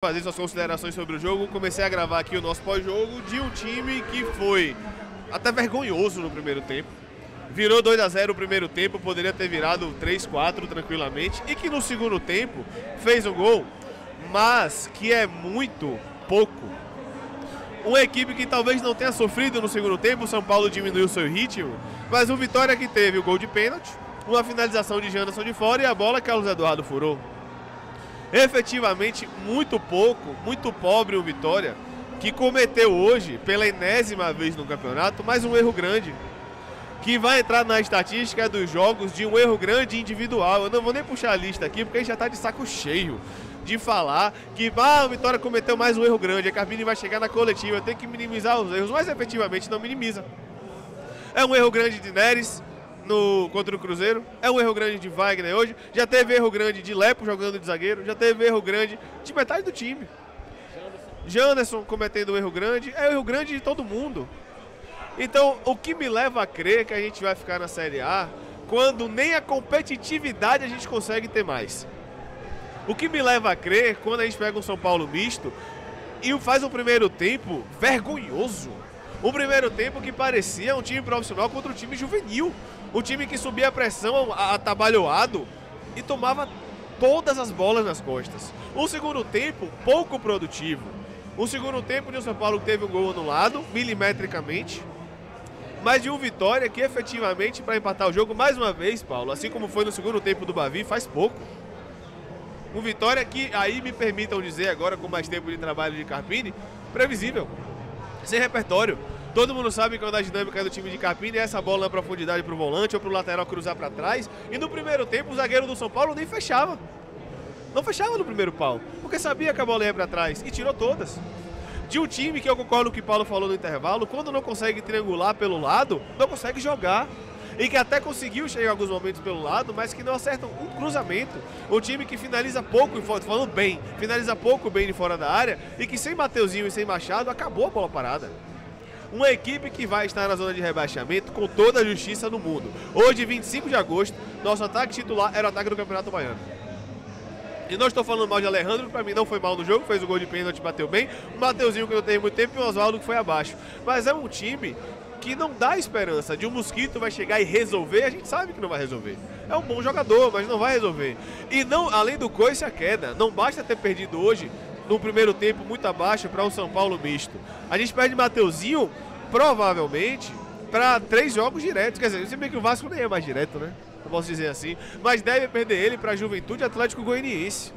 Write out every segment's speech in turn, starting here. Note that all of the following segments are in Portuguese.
Fazer suas considerações sobre o jogo, comecei a gravar aqui o nosso pós-jogo de um time que foi até vergonhoso no primeiro tempo. Virou 2-0 o primeiro tempo, poderia ter virado 3-4 tranquilamente, e que no segundo tempo fez um gol, mas que é muito pouco. Uma equipe que talvez não tenha sofrido no segundo tempo, o São Paulo diminuiu seu ritmo, mas o Vitória que teve o gol de pênalti, uma finalização de Janderson de fora e a bola que Carlos Eduardo furou. Efetivamente muito pouco, muito pobre o Vitória, que cometeu hoje, pela enésima vez no campeonato, mais um erro grande, que vai entrar na estatística dos jogos de um erro grande individual. Eu não vou nem puxar a lista aqui, porque a gente já está de saco cheio de falar que o Vitória cometeu mais um erro grande, a Carpini vai chegar na coletiva, tem que minimizar os erros, mas efetivamente não minimiza. É um erro grande de Neres contra o Cruzeiro, é um erro grande de Wagner hoje, já teve erro grande de Lepo jogando de zagueiro, já teve erro grande de metade do time. Janderson cometendo um erro grande, é um erro grande de todo mundo. Então, o que me leva a crer que a gente vai ficar na Série A quando nem a competitividade a gente consegue ter mais. O que me leva a crer quando a gente pega um São Paulo misto e faz um primeiro tempo vergonhoso. Um primeiro tempo que parecia um time profissional contra um time juvenil. Um time que subia a pressão atabalhoado e tomava todas as bolas nas costas. Um segundo tempo pouco produtivo. Um segundo tempo de um São Paulo que teve um gol anulado, milimetricamente. Mas de um Vitória que efetivamente, para empatar o jogo, mais uma vez, Paulo, assim como foi no segundo tempo do Bavi, faz pouco. Um Vitória que, aí me permitam dizer agora, com mais tempo de trabalho de Carpini, previsível. Sem repertório. Todo mundo sabe quando a dinâmica do time de Carpini é essa bola na profundidade para o volante ou para o lateral cruzar para trás. E no primeiro tempo o zagueiro do São Paulo nem fechava. Não fechava no primeiro pau, porque sabia que a bola ia para trás e tirou todas. De um time que eu concordo com o que o Paulo falou no intervalo, quando não consegue triangular pelo lado, não consegue jogar. E que até conseguiu chegar em alguns momentos pelo lado, mas que não acertam um cruzamento. Um time que finaliza pouco, falando bem, finaliza pouco bem de fora da área e que sem Mateuzinho e sem Machado acabou a bola parada. Uma equipe que vai estar na zona de rebaixamento com toda a justiça no mundo. Hoje, 25 de agosto, nosso ataque titular era o ataque do Campeonato Baiano. E não estou falando mal de Alejandro, que para mim não foi mal no jogo, fez o gol de pênalti, bateu bem. O Mateuzinho, que não teve muito tempo, e o Oswaldo, que foi abaixo. Mas é um time que não dá esperança de um Mosquito vai chegar e resolver. A gente sabe que não vai resolver. É um bom jogador, mas não vai resolver. E não, além do coice, a queda. Não basta ter perdido hoje no primeiro tempo muito abaixo para um São Paulo misto. A gente perde Mateuzinho, provavelmente, para 3 jogos diretos. Quer dizer, se bem que o Vasco nem é mais direto, né? Não posso dizer assim. Mas deve perder ele para a Juventude Atlético Goianiense.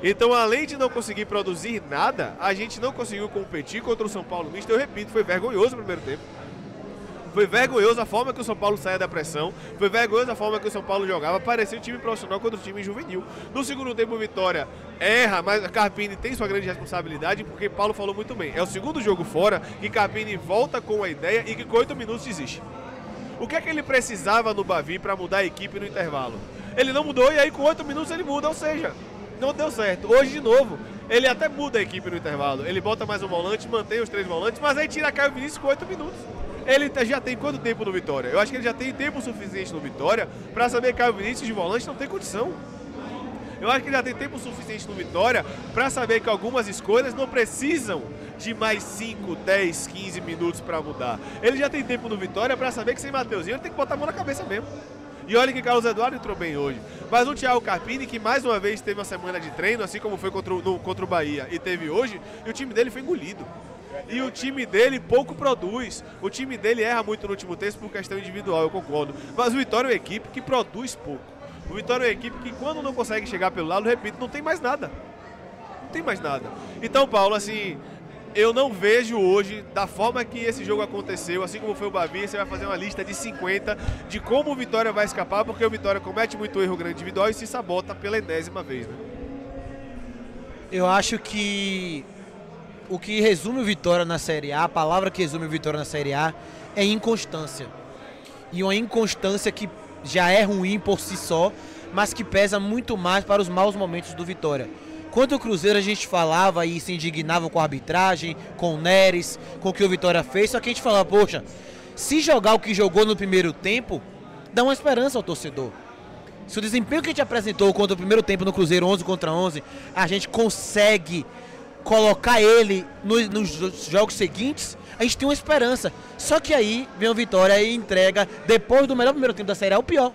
Então, além de não conseguir produzir nada, a gente não conseguiu competir contra o São Paulo misto. Eu repito, foi vergonhoso o primeiro tempo. Foi vergonhoso a forma que o São Paulo saia da pressão. Foi vergonhoso a forma que o São Paulo jogava. Parecia um time profissional contra um time juvenil. No segundo tempo, o Vitória erra, mas a Carpini tem sua grande responsabilidade, porque Paulo falou muito bem. É o segundo jogo fora que Carpini volta com a ideia e que com 8 minutos desiste. O que é que ele precisava no Bavi para mudar a equipe no intervalo? Ele não mudou e aí com 8 minutos ele muda, ou seja, não deu certo. Hoje, de novo, ele até muda a equipe no intervalo. Ele bota mais um volante, mantém os 3 volantes, mas aí tira Caio Vinícius com 8 minutos. Ele já tem quanto tempo no Vitória? Eu acho que ele já tem tempo suficiente no Vitória para saber que Caio Vinícius de volante não tem condição. Eu acho que ele já tem tempo suficiente no Vitória para saber que algumas escolhas não precisam de mais 5, 10, 15 minutos para mudar. Ele já tem tempo no Vitória para saber que sem Mateuzinho ele tem que botar a mão na cabeça mesmo. E olha que Carlos Eduardo entrou bem hoje. Mas o Thiago Carpini, que mais uma vez teve uma semana de treino, assim como foi contra o Bahia e teve hoje, e o time dele foi engolido. E o time dele pouco produz. O time dele erra muito no último terço por questão individual, eu concordo. Mas o Vitória é uma equipe que produz pouco. O Vitória é uma equipe que quando não consegue chegar pelo lado, repito, não tem mais nada. Não tem mais nada. Então, Paulo, assim, eu não vejo hoje, da forma que esse jogo aconteceu, assim como foi o Bavi, você vai fazer uma lista de 50 de como o Vitória vai escapar, porque o Vitória comete muito erro grande individual e se sabota pela enésima vez, né? Eu acho que o que resume o Vitória na Série A, a palavra que resume o Vitória na Série A é inconstância. E uma inconstância que já é ruim por si só, mas que pesa muito mais para os maus momentos do Vitória. Quanto o Cruzeiro a gente falava e se indignava com a arbitragem, com o Neres, com o que o Vitória fez, só que a gente falava, poxa, se jogar o que jogou no primeiro tempo, dá uma esperança ao torcedor. Se o desempenho que a gente apresentou contra o primeiro tempo no Cruzeiro, 11 contra 11, a gente consegue colocar ele nos jogos seguintes, a gente tem uma esperança. Só que aí vem o Vitória e entrega, depois do melhor primeiro tempo da Série A, o pior.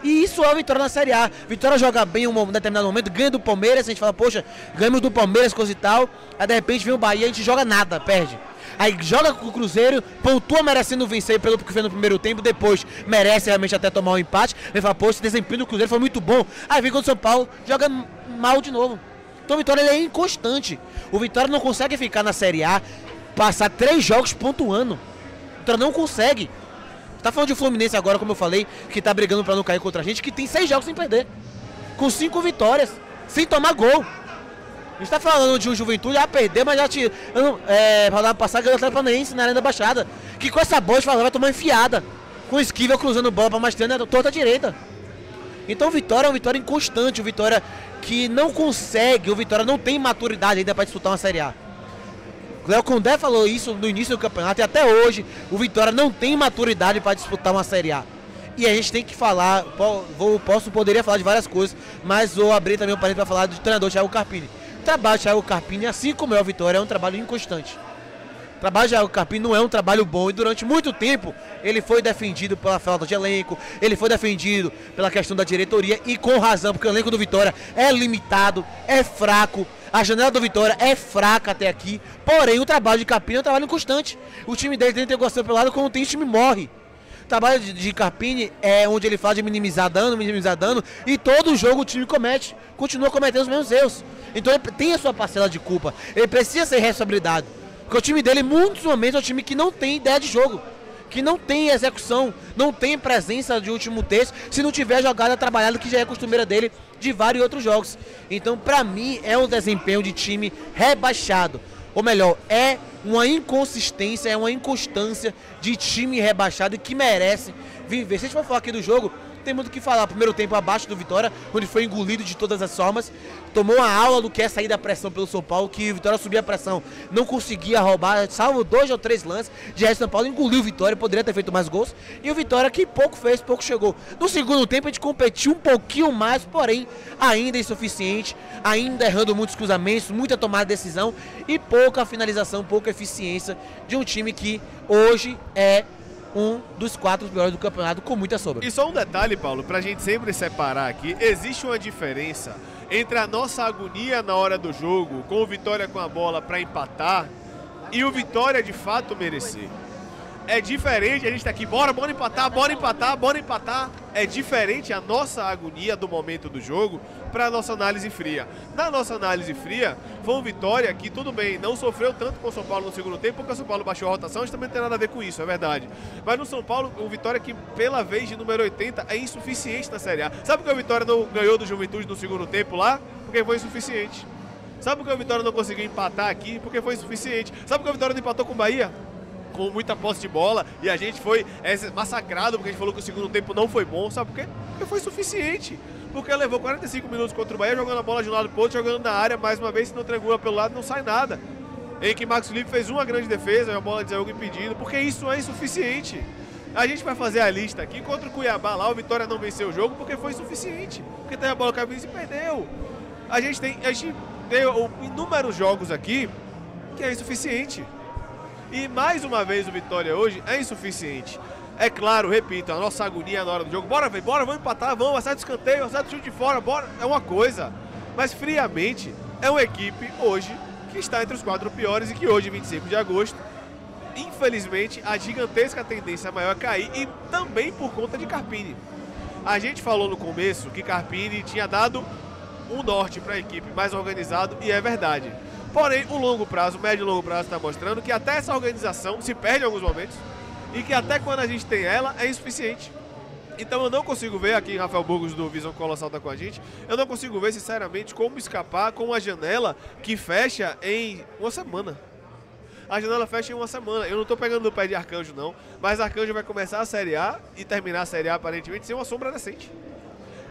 E isso é a Vitória na Série A. Vitória joga bem em um determinado momento, ganha do Palmeiras, a gente fala, poxa, ganhamos do Palmeiras, coisa e tal. Aí de repente vem o Bahia, a gente joga nada, perde. Aí joga com o Cruzeiro, pontua merecendo vencer pelo que fez no primeiro tempo, depois merece realmente até tomar um empate. Ele fala, poxa, esse desempenho do Cruzeiro foi muito bom. Aí vem contra o São Paulo, joga mal de novo. Então o Vitória ele é inconstante. O Vitória não consegue ficar na Série A, passar 3 jogos pontuando. O Vitória não consegue. Tá falando de Fluminense agora, como eu falei, que tá brigando pra não cair contra a gente, que tem 6 jogos sem perder. Com 5 vitórias, sem tomar gol. A gente tá falando de um Juventude, perdeu, mas já tinha. Rodada passada ganhou o Atlético Paranaense na Arena da Baixada. Que com essa bola, vai tomar enfiada. Com Esquivel cruzando bola pra Mastrana, torta à direita. Então o Vitória é um Vitória inconstante, o Vitória que não consegue, o Vitória não tem maturidade ainda pra disputar uma Série A. O Léo Condé falou isso no início do campeonato e até hoje o Vitória não tem maturidade para disputar uma Série A. E a gente tem que falar, poderia falar de várias coisas, mas vou abrir também um parênteses para falar do treinador Thiago Carpini. O trabalho do Thiago Carpini, assim como é o Vitória, é um trabalho inconstante. O trabalho de Thiago Carpini não é um trabalho bom e durante muito tempo ele foi defendido pela falta de elenco, ele foi defendido pela questão da diretoria e com razão, porque o elenco do Vitória é limitado, é fraco. A janela do Vitória é fraca até aqui, porém o trabalho de Carpini é um trabalho inconstante. O time dele tem negociação pelo lado, quando tem, o time morre. O trabalho de Carpini é onde ele fala de minimizar dano, e todo jogo o time continua cometendo os mesmos erros. Então ele tem a sua parcela de culpa, ele precisa ser responsabilidade. Porque o time dele, em muitos momentos, é um time que não tem ideia de jogo, que não tem execução, não tem presença de último terço, se não tiver jogada trabalhada, que já é costumeira dele de vários outros jogos. Então, pra mim, é um desempenho de time rebaixado. Ou melhor, é uma inconsistência, é uma inconstância de time rebaixado e que merece viver. Se a gente for falar aqui do jogo, tem muito o que falar. Primeiro tempo abaixo do Vitória, onde foi engolido de todas as formas. Tomou uma aula do que é sair da pressão pelo São Paulo, que o Vitória subia a pressão, não conseguia roubar, salvo 2 ou 3 lances. De resto, São Paulo engoliu o Vitória, poderia ter feito mais gols. E o Vitória que pouco fez, pouco chegou. No segundo tempo a gente competiu um pouquinho mais, porém ainda insuficiente, ainda errando muitos cruzamentos, muita tomada de decisão e pouca finalização, pouca eficiência de um time que hoje é um dos 4 piores do campeonato, com muita sobra. E só um detalhe, Paulo, pra gente sempre separar aqui, existe uma diferença entre a nossa agonia na hora do jogo, com o Vitória com a bola pra empatar, e o Vitória de fato merecer. É diferente, a gente tá aqui, bora empatar, bora empatar, bora empatar. É diferente a nossa agonia do momento do jogo para a nossa análise fria. Na nossa análise fria, foi um Vitória que, tudo bem, não sofreu tanto com o São Paulo no segundo tempo, porque o São Paulo baixou a rotação, a gente também não tem nada a ver com isso, é verdade. Mas no São Paulo, o Vitória que, pela vez de número 80, é insuficiente na Série A. Sabe por que o Vitória não ganhou do Juventude no segundo tempo lá? Porque foi insuficiente. Sabe por que o Vitória não conseguiu empatar aqui? Porque foi insuficiente. Sabe por que o Vitória não empatou com o Bahia? Com muita posse de bola, e a gente foi massacrado porque a gente falou que o segundo tempo não foi bom. Sabe por quê? Porque foi suficiente. Porque levou 45 minutos contra o Bahia, jogando a bola de um lado pro outro, jogando na área, mais uma vez, se não triangula pelo lado, não sai nada. Em que Marcos Felipe fez uma grande defesa, uma bola de jogo impedido, porque isso é insuficiente. A gente vai fazer a lista aqui, contra o Cuiabá lá, o Vitória não venceu o jogo porque foi insuficiente. Porque tem a bola que a e perdeu. A gente tem inúmeros jogos aqui que é insuficiente. E mais uma vez o Vitória hoje é insuficiente. É claro, repito, a nossa agonia na hora do jogo. Bora, vamos empatar, vamos, acerta o escanteio, acerta o chute de fora, bora. É uma coisa. Mas friamente, é uma equipe hoje que está entre os 4 piores e que hoje, 25 de agosto, infelizmente, a gigantesca tendência maior é cair e também por conta de Carpini. A gente falou no começo que Carpini tinha dado um norte para a equipe mais organizado e é verdade. Porém, o longo prazo, o médio e longo prazo está mostrando que até essa organização se perde em alguns momentos e que até quando a gente tem ela, é insuficiente. Então eu não consigo ver, aqui Rafael Burgos do Visão Colossal está com a gente, eu não consigo ver sinceramente como escapar com uma janela que fecha em uma semana. A janela fecha em uma semana. Eu não estou pegando no pé de Arcanjo não, mas Arcanjo vai começar a Série A e terminar a Série A aparentemente sem uma sombra decente.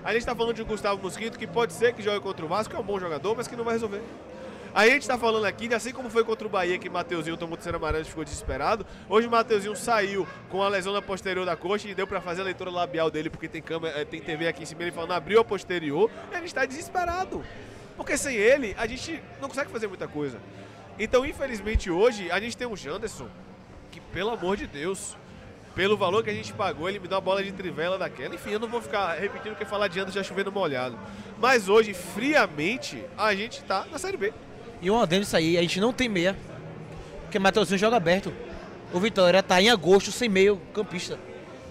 A gente está falando de Gustavo Mosquito, que pode ser que jogue contra o Vasco, que é um bom jogador, mas que não vai resolver. A gente está falando aqui, assim como foi contra o Bahia, que Mateuzinho tomou terceiro amarelo e ficou desesperado. Hoje o Mateuzinho saiu com a lesão na posterior da coxa e deu para fazer a leitura labial dele, porque tem câmera, tem TV aqui em cima, ele falando, abriu a posterior, e a gente está desesperado. Porque sem ele, a gente não consegue fazer muita coisa. Então, infelizmente, hoje, a gente tem um Janderson que, pelo amor de Deus, pelo valor que a gente pagou, ele me dá uma bola de trivela daquela. Enfim, eu não vou ficar repetindo o que falar de Janderson já chovendo molhado. Mas hoje, friamente, a gente tá na Série B. E um adendo isso aí, a gente não tem meia, porque Matheusinho joga aberto. O Vitória tá em agosto sem meio campista.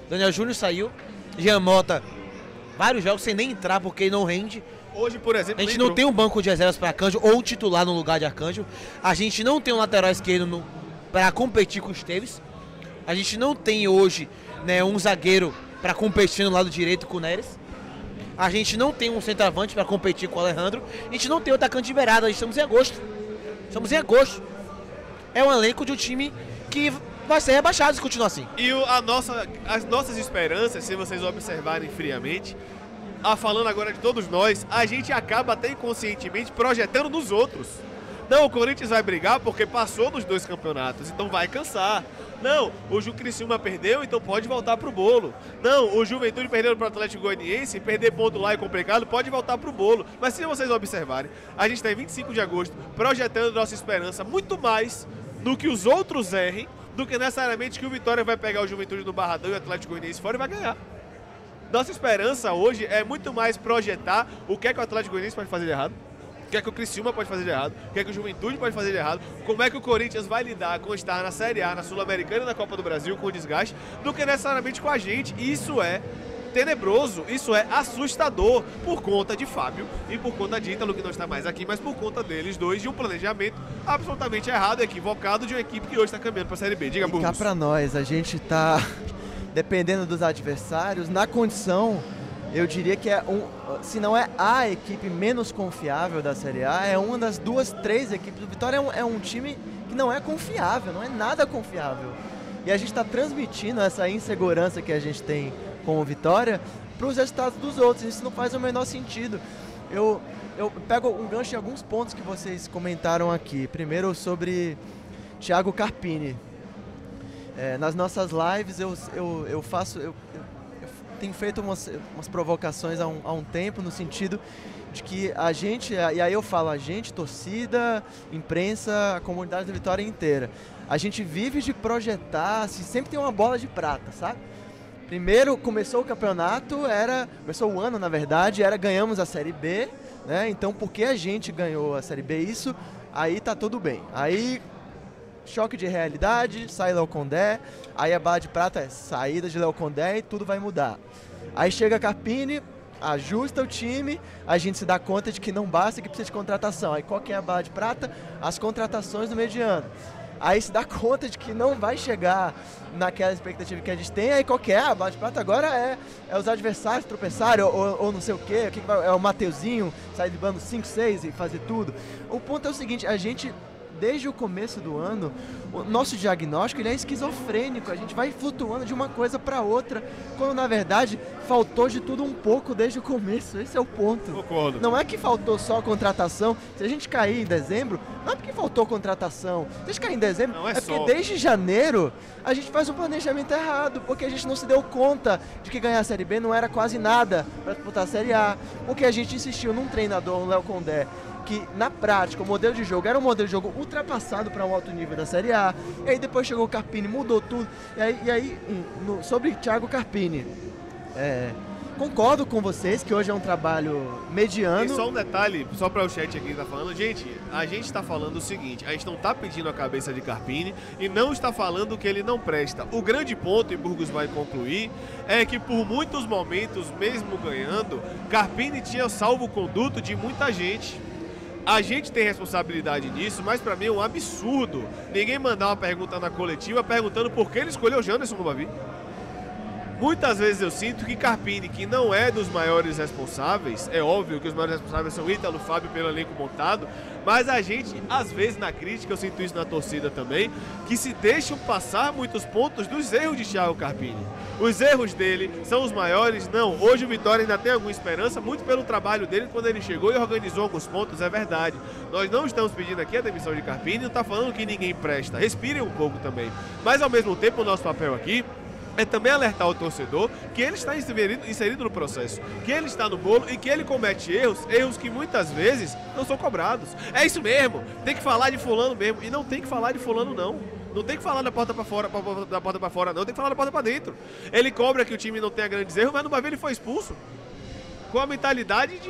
Daniel Júnior saiu, Jean Mota, vários jogos sem nem entrar porque não rende. Hoje, por exemplo, a gente não tem um banco de reservas para Arcanjo ou um titular no lugar de Arcanjo. A gente não tem um lateral esquerdo para competir com o Esteves. A gente não tem hoje, né, um zagueiro para competir no lado direito com o Neres. A gente não tem um centroavante para competir com o Alejandro. A gente não tem o atacante de beirada. Estamos em agosto. Estamos em agosto. É um elenco de um time que vai ser rebaixado se continuar assim. E as nossas esperanças, se vocês observarem friamente, falando agora de todos nós, a gente acaba até inconscientemente projetando nos outros. Não, o Corinthians vai brigar porque passou nos 2 campeonatos, então vai cansar. Não, o Criciúma perdeu, então pode voltar pro bolo. Não, o Juventude perdeu pro Atlético Goianiense, perder ponto lá é complicado, pode voltar pro bolo. Mas se vocês observarem, a gente está em 25 de agosto projetando nossa esperança muito mais do que os outros errem, do que necessariamente que o Vitória vai pegar o Juventude no Barradão e o Atlético Goianiense fora e vai ganhar. Nossa esperança hoje é muito mais projetar o que é que o Atlético Goianiense pode fazer de errado, o que é que o Criciúma pode fazer de errado, o que é que o Juventude pode fazer de errado, como é que o Corinthians vai lidar com estar na Série A, na Sul-Americana e na Copa do Brasil com o desgaste, do que necessariamente com a gente. Isso é tenebroso, isso é assustador por conta de Fábio e por conta de Ítalo, que não está mais aqui, mas por conta deles dois, de um planejamento absolutamente errado, equivocado, de uma equipe que hoje está caminhando para a Série B. Diga, Burgos. Cá para nós, a gente está, dependendo dos adversários, na condição, eu diria que se não é a equipe menos confiável da Série A, é uma das 2, 3 equipes. O Vitória é um time que não é confiável, não é nada confiável. E a gente está transmitindo essa insegurança que a gente tem com o Vitória para os resultados dos outros. Isso não faz o menor sentido. Eu pego um gancho em alguns pontos que vocês comentaram aqui. Primeiro sobre Thiago Carpini. Nas nossas lives eu tenho feito umas provocações há um tempo, no sentido de que a gente, e aí eu falo a gente, torcida, imprensa, a comunidade da Vitória inteira, a gente vive de projetar, sempre tem uma bola de prata, sabe? Primeiro começou o campeonato, começou o ano na verdade, ganhamos a Série B, né? Então porque a gente ganhou a Série B, isso, aí tá tudo bem. Aí choque de realidade, sai Léo Condé, aí a bala de prata é saída de Léo Condé e tudo vai mudar. Aí chega Carpini, ajusta o time, a gente se dá conta de que não basta, que precisa de contratação. Aí qual que é a bala de prata? As contratações do mediano. Aí se dá conta de que não vai chegar naquela expectativa que a gente tem, aí qual que é? A bala de prata agora é os adversários tropeçarem ou não sei o quê, é o Mateuzinho sair de bando 5, 6 e fazer tudo. O ponto é o seguinte, a gente, desde o começo do ano, o nosso diagnóstico ele é esquizofrênico, a gente vai flutuando de uma coisa para outra, quando na verdade faltou de tudo um pouco desde o começo, esse é o ponto. Concordo. Não é que faltou só contratação, se a gente cair em dezembro, não é porque faltou contratação, se a gente cair em dezembro, porque desde janeiro a gente faz um planejamento errado, porque a gente não se deu conta de que ganhar a Série B não era quase nada para disputar a Série A, porque a gente insistiu num treinador, um Léo Condé, que na prática o modelo de jogo era um modelo de jogo ultrapassado para um alto nível da Série A, e aí depois chegou o Carpini, mudou tudo, e aí sobre Thiago Carpini, concordo com vocês que hoje é um trabalho mediano. E só um detalhe, só para o chat aqui que tá falando, gente, a gente está falando o seguinte, a gente não está pedindo a cabeça de Carpini e não está falando que ele não presta. O grande ponto, e Burgos vai concluir, é que por muitos momentos, mesmo ganhando, Carpini tinha salvo-conduto de muita gente. A gente tem responsabilidade nisso, mas pra mim é um absurdo ninguém mandar uma pergunta na coletiva perguntando por que ele escolheu o Janderson no Bavi. Muitas vezes eu sinto que Carpini, que não é dos maiores responsáveis, é óbvio que os maiores responsáveis são Ítalo, Fábio pelo elenco montado, mas a gente, às vezes na crítica, eu sinto isso na torcida também, que se deixam passar muitos pontos dos erros de Thiago Carpini. Os erros dele são os maiores? Não. Hoje o Vitória ainda tem alguma esperança, muito pelo trabalho dele quando ele chegou e organizou alguns pontos, é verdade. Nós não estamos pedindo aqui a demissão de Carpini, não está falando que ninguém presta. Respirem um pouco também. Mas ao mesmo tempo o nosso papel aqui é também alertar o torcedor que ele está inserido no processo, que ele está no bolo e que ele comete erros que muitas vezes não são cobrados. É isso mesmo, tem que falar de fulano mesmo, e não tem que falar de fulano não. Não tem que falar da porta para fora, não, tem que falar da porta para dentro. Ele cobra que o time não tenha grandes erros, mas numa vez ele foi expulso. Com a mentalidade de...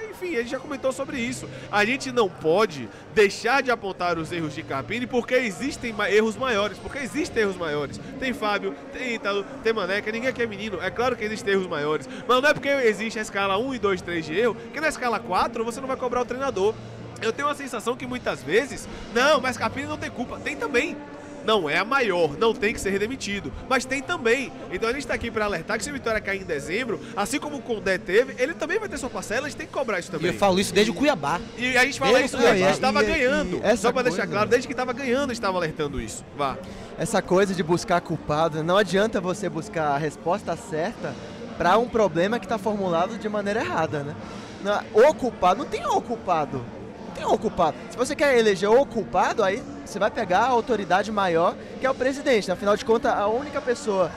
Enfim, a gente já comentou sobre isso. A gente não pode deixar de apontar os erros de Carpini porque existem erros maiores. Porque existem erros maiores. Tem Fábio, tem Ítalo, tem Maneca, ninguém aqui é menino. É claro que existem erros maiores. Mas não é porque existe a escala 1 e 2, 3 de erro, que na escala 4 você não vai cobrar o treinador. Eu tenho a sensação que muitas vezes... Não, mas Carpini não tem culpa. Tem também. Não é a maior, não tem que ser demitido, mas tem também. Então a gente está aqui para alertar que se o Vitória cair em dezembro, assim como o Condé teve, ele também vai ter sua parcela, a gente tem que cobrar isso também. E eu falo isso desde o Cuiabá. E a gente fala isso desde que estava ganhando. Só para deixar claro, desde que estava ganhando, estava alertando isso. Vá. Essa coisa de buscar culpado, não adianta você buscar a resposta certa para um problema que está formulado de maneira errada, né? O culpado, não tem o culpado. Tem o culpado. Se você quer eleger o culpado, aí você vai pegar a autoridade maior, que é o presidente. Afinal de contas, a única pessoa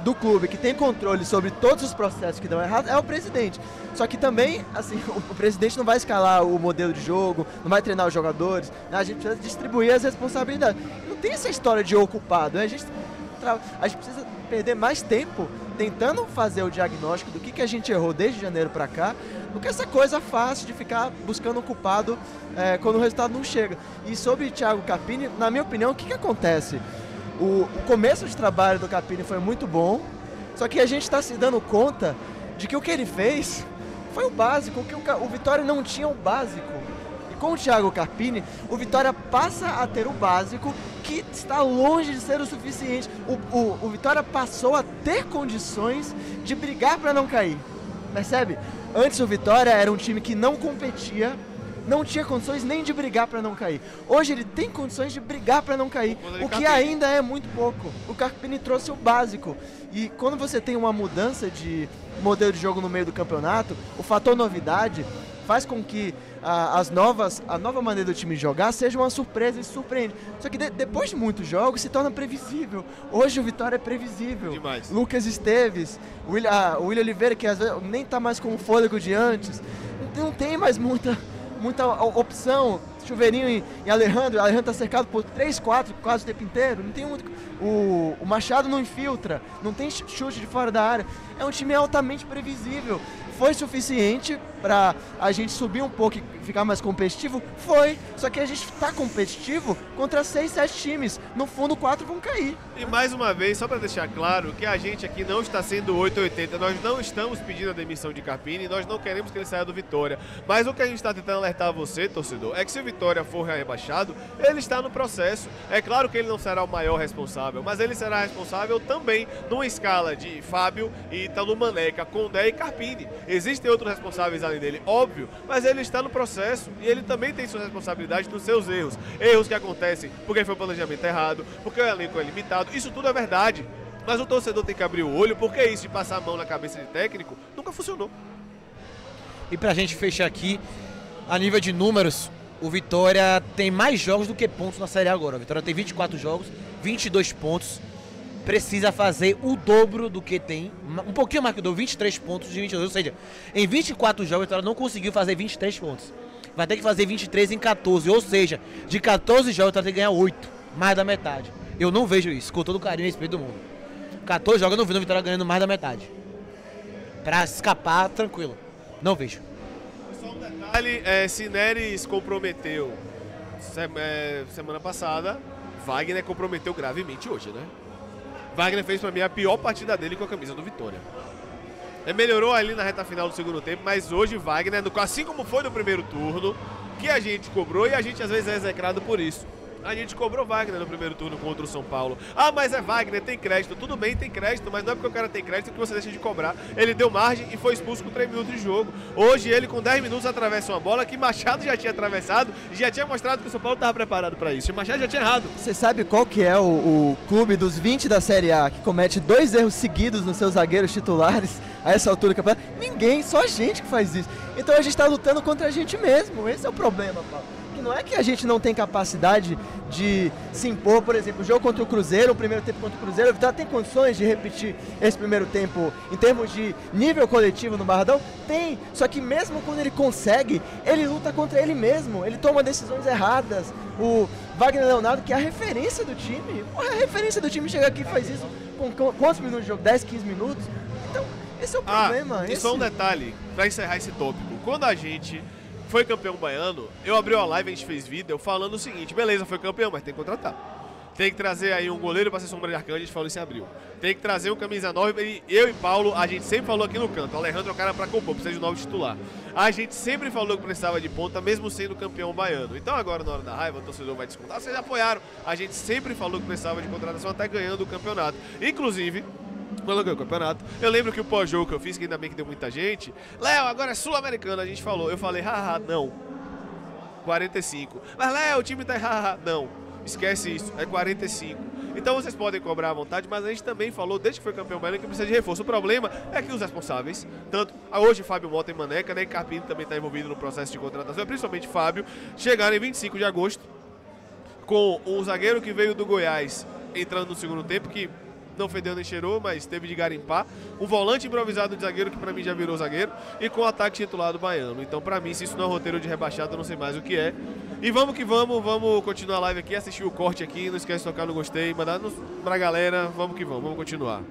do clube que tem controle sobre todos os processos que dão errado é o presidente. Só que também, assim, o presidente não vai escalar o modelo de jogo, não vai treinar os jogadores, né? A gente precisa distribuir as responsabilidades. Não tem essa história de o culpado, né? A gente precisa perder mais tempo tentando fazer o diagnóstico do que a gente errou desde janeiro para cá, do que essa coisa fácil de ficar buscando o culpado quando o resultado não chega. E sobre o Thiago Carpini, na minha opinião, o que acontece? O começo de trabalho do Carpini foi muito bom, só que a gente está se dando conta de que o que ele fez foi o básico, que o Vitória não tinha o básico. E com o Thiago Carpini, o Vitória passa a ter o básico, que está longe de ser o suficiente. O Vitória passou a ter condições de brigar para não cair. Percebe? Antes o Vitória era um time que não competia, não tinha condições nem de brigar para não cair. Hoje ele tem condições de brigar para não cair, o que ainda é muito pouco. O Carpini trouxe o básico. E quando você tem uma mudança de modelo de jogo no meio do campeonato, o fator novidade faz com que a nova maneira do time jogar seja uma surpresa e surpreende. Só que depois de muitos jogos se torna previsível. Hoje o Vitória é previsível. Demais. Lucas Esteves, o William Oliveira, que às vezes nem tá mais com o fôlego de antes. Não tem mais muita opção. Chuveirinho e Alejandro tá cercado por 3, 4 quase o tempo inteiro. Não tem o Machado não infiltra, não tem chute de fora da área. É um time altamente previsível. Foi suficiente para a gente subir um pouco e ficar mais competitivo? Foi. Só que a gente está competitivo contra 6, 7 times. No fundo, 4 vão cair. E mais uma vez, só para deixar claro que a gente aqui não está sendo 880. Nós não estamos pedindo a demissão de Carpini, nós não queremos que ele saia do Vitória. Mas o que a gente está tentando alertar você, torcedor, é que se o Vitória for rebaixado, ele está no processo. É claro que ele não será o maior responsável, mas ele será responsável também numa escala de Fábio, Ítalo, Maneca, Condé e Carpini. Existem outros responsáveis além dele, óbvio, mas ele está no processo e ele também tem sua responsabilidade nos seus erros. Erros que acontecem porque foi o planejamento errado, porque o elenco é limitado, isso tudo é verdade. Mas o torcedor tem que abrir o olho, porque isso de passar a mão na cabeça de técnico nunca funcionou. E pra gente fechar aqui, a nível de números, o Vitória tem mais jogos do que pontos na Série A agora. O Vitória tem 24 jogos, 22 pontos. Precisa fazer o dobro do que tem, um pouquinho mais que o dobro, 23 pontos de 22, ou seja, em 24 jogos a Vitória não conseguiu fazer 23 pontos. Vai ter que fazer 23 em 14, ou seja, de 14 jogos a Vitória tem que ganhar 8, mais da metade. Eu não vejo isso, com todo o carinho e respeito do mundo. 14 jogos eu não vi a Vitória ganhando mais da metade. Pra escapar, tranquilo. Não vejo. Só um detalhe, Cineres comprometeu semana passada, Wagner comprometeu gravemente hoje, né? Wagner fez pra mim a pior partida dele com a camisa do Vitória. Ele melhorou ali na reta final do segundo tempo, mas hoje Wagner, assim como foi no primeiro turno, que a gente cobrou e a gente às vezes é execrado por isso. A gente cobrou Wagner no primeiro turno contra o São Paulo. Ah, mas é Wagner, tem crédito. Tudo bem, tem crédito, mas não é porque o cara tem crédito que você deixa de cobrar. Ele deu margem e foi expulso com 3 minutos de jogo. Hoje ele com 10 minutos atravessa uma bola que Machado já tinha atravessado e já tinha mostrado que o São Paulo estava preparado para isso. E Machado já tinha errado. Você sabe qual que é o clube dos 20 da Série A que comete 2 erros seguidos nos seus zagueiros titulares a essa altura do campeonato? Ninguém, só a gente que faz isso. Então a gente está lutando contra a gente mesmo. Esse é o problema, Paulo. time, não é que a gente não tem capacidade de se impor, por exemplo, o jogo contra o Cruzeiro, o primeiro tempo contra o Cruzeiro, o Vitória tem condições de repetir esse primeiro tempo em termos de nível coletivo no Barradão? Tem, só que mesmo quando ele consegue, ele luta contra ele mesmo, ele toma decisões erradas. O Wagner Leonardo, que é a referência do time, a referência do time chega aqui e faz isso com quantos minutos de jogo? 10, 15 minutos? Então, esse é o problema. E só um detalhe, pra encerrar esse tópico. Quando a gente foi campeão baiano, eu abri uma live, a gente fez vídeo falando o seguinte: beleza, foi campeão, mas tem que contratar. Tem que trazer aí um goleiro pra ser sombra de arcanjo, a gente falou isso em abril. Tem que trazer um camisa 9, e eu e Paulo, a gente sempre falou aqui no canto, o Alejandro é o cara pra compor, precisa de um novo titular. A gente sempre falou que precisava de ponta, mesmo sendo campeão baiano. Então agora, na hora da raiva, o torcedor vai descontar, vocês apoiaram. A gente sempre falou que precisava de contratação, até ganhando o campeonato. Inclusive, quando ganhou o campeonato, eu lembro que o pós-jogo que eu fiz, que ainda bem que deu muita gente, Léo, agora é sul-americano, a gente falou, eu falei, haha, não, 45. Mas Léo, o time tá errado, não, esquece isso, é 45. Então vocês podem cobrar à vontade, mas a gente também falou, desde que foi campeão baiano, que precisa de reforço. O problema é que os responsáveis, tanto hoje Fábio Mota e Maneca, né, e Carpini também está envolvido no processo de contratação, principalmente Fábio, chegaram em 25 de agosto com um zagueiro que veio do Goiás entrando no segundo tempo, que não fedeu nem cheirou, mas teve de garimpar. Um volante improvisado de zagueiro, que pra mim já virou zagueiro, e com o ataque titular do baiano. Então, pra mim, se isso não é roteiro de rebaixado, eu não sei mais o que é. E vamos que vamos continuar a live aqui, assistir o corte aqui, não esquece de tocar no gostei, mandar pra galera, vamos que vamos continuar.